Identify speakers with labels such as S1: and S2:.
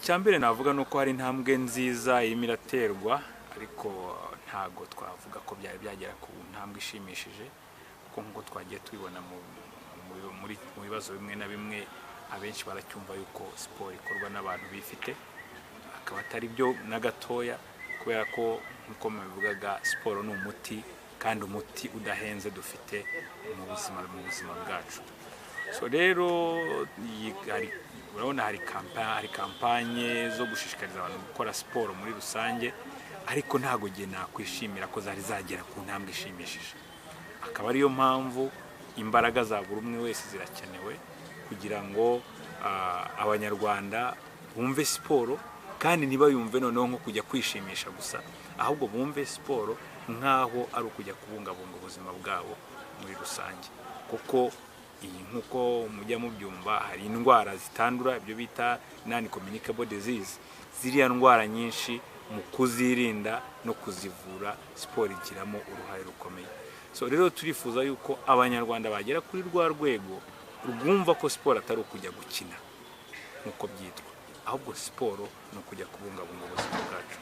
S1: Icyambere navuga nuko hari intambwe nziza irimo iraterwa, ariko ntago twavuga ko byagera ku ntambwe ishimishije, kuko nkuko twagiye tubibona muri bibazo bimwe na bimwe, abenshi baracyumva yuko siporo ikorwa n'abantu bifite, akaba atari byo na gatoya, kubera ko nkuko mubivugaga siporo ni umuti, kandi umuti udahenze dufite mu buzima bwacu. So rero urabona hari kampanye zo gushishikariza abantu gukora siporo muri rusange, ariko ntago giye nakwishimira ko zari zagera ku ntambwe ishimishije. Akaba ariyo mpamvu imbaraga za buri umwe wese zirakenewe kugira ngo abanyarwanda bumve siporo, kandi ntibayumve noneho nko kujya kwishimisha gusa, ahubwo bumve siporo nkaho ari ukujya kubungabunga ubuzima bwabo muri rusange. Kuko iyi nkuko mujya mubyumva, hari indwara zitandura, ibyo bita non communicable disease. Ziriya ndwara nyinshi mu kuzirinda no kuzivura siporo igiramo uruhare rukomeye. So rero turifuza yuko abanyarwanda bagera kuri rwa rwego rwumva ko siporo atari ukujya gukina nkuko byitwa, ahubwo siporo ni ukujya kubungabunga ubuzima bwacu.